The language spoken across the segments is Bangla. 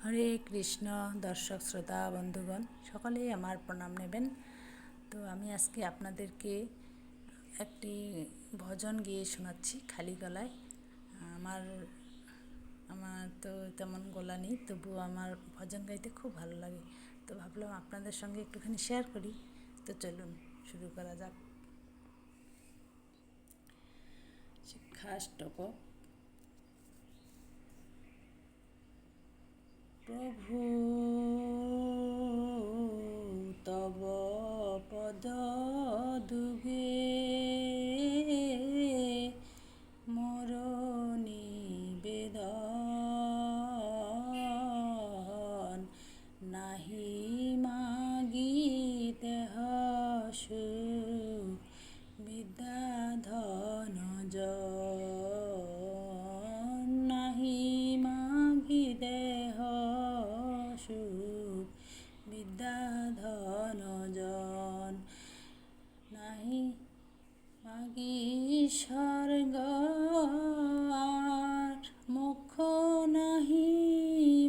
হরে কৃষ্ণ। দর্শক শ্রোতা বন্ধুগণ সকলেই আমার প্রণাম নেবেন। তো আমি আজকে আপনাদেরকে একটি ভজন গিয়ে শোনাচ্ছি খালি গলায়। আমার আমার তো তেমন গলা নেই, তবুও আমার ভজন গাইতে খুব ভালো লাগে। তো ভাবলাম আপনাদের সঙ্গে একটুখানি শেয়ার করি। তো চলুন শুরু করা যাক। শিক্ষাষ্টক। প্রভু তব পদ দুগে মোর নিবেদন, নাহি মাগিতে সুখ বিদ্যা ধন জন, নাহি মাগিতে সুখ বিদ্যা ধন জন, নাহি মাগি স্বর্গ আর মোক্ষ, নাহি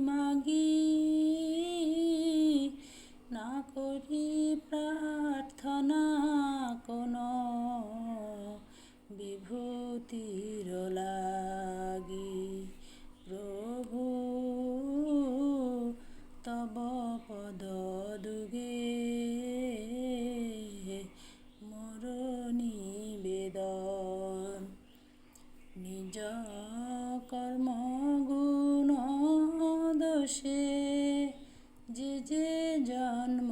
মাগি না করি প্রার্থনা কোন বিভূতির লাগি। প্রভু তব পদ দুগে মোর নিবেদন, নিজ কর্ম গুণ দোষে যে যে জন্ম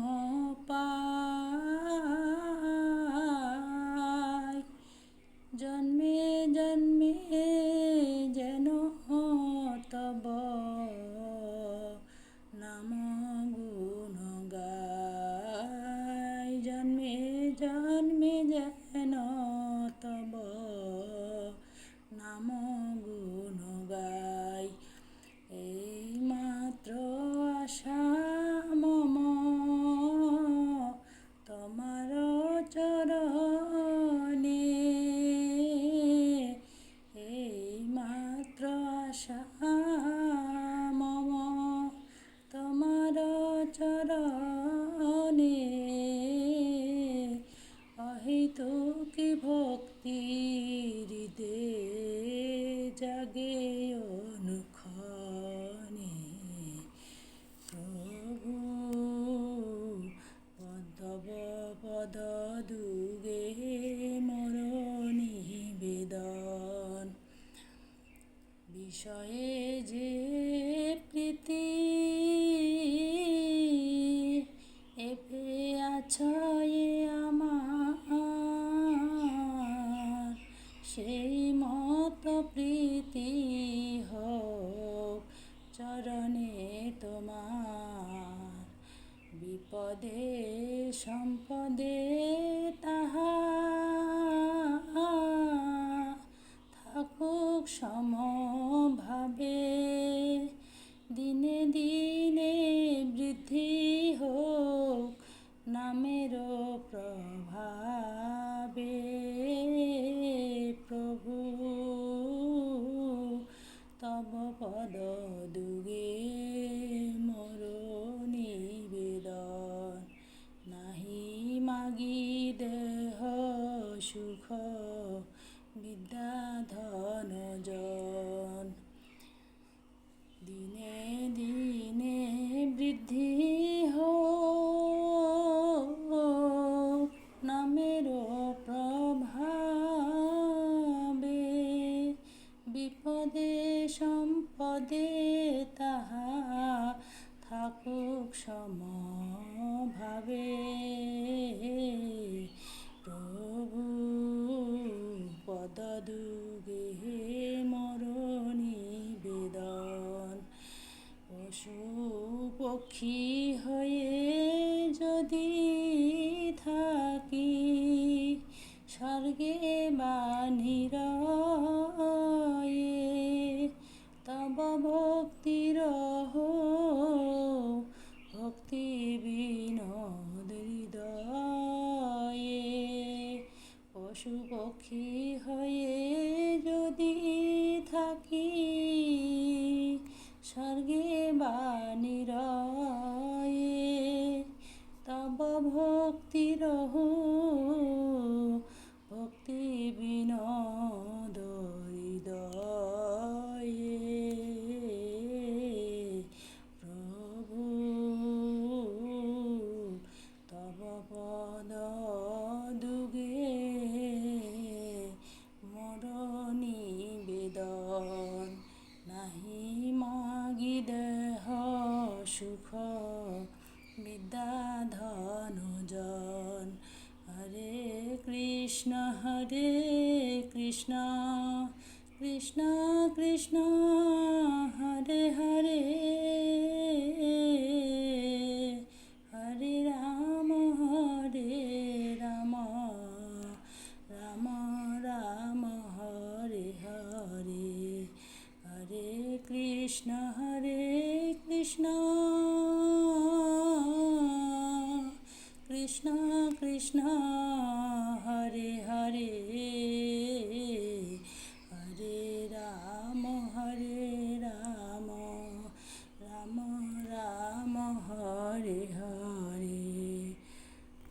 পায়, জন্মে জন্মে যেন তব নাম গুণ গায়, জন্মে জন্মে যেন তব নাম গুণ গায়। এই মাত্র আশা মম তোমার চরণে, এই মাত্র আশা মম তোমার চরণে, অহেতুকি ভক্তি হৃদে জাগে অনুক্ষণে। প্রভু তব পদ দুগে মোর নিবেদন, বিষয়ে যে প্রীতি এপে আছয়ে আমার, সেই মত প্রীতি হোক চরণে তোমার। বিপদে সম্পদে তাহা থাকুক সমভাবে, দিনে দিনে বৃদ্ধি হোক নামের প্রভাবে। প্রভু তব পদ দুগে মোর নিবেদন, নাহি মাগি দেহ সুখ বিদ্যা ধন জন, দিনে দিনে বৃদ্ধি হোক নামের প্রভাবে। বিপদে সম্পদে তাহা থাকুক সমভাবে। প্রভু পদ দুগে মোর নিবেদন, পশু পক্ষী হয়ে যদি থাকি স্বর্গে বা নিরয়ে, তব ভক্তির ভক্তি বিনোদ হৃদয়ে। পশু পক্ষী হয়ে যদি থাকি স্বর্গে বা বিদ্যাধনুজন। হরে কৃষ্ণ কৃষ্ণ কৃষ্ণ কৃষ্ণ হরে হরে, হরে রাম রাম রাম হরে হরে। হরে কৃষ্ণ কৃষ্ণ কৃষ্ণ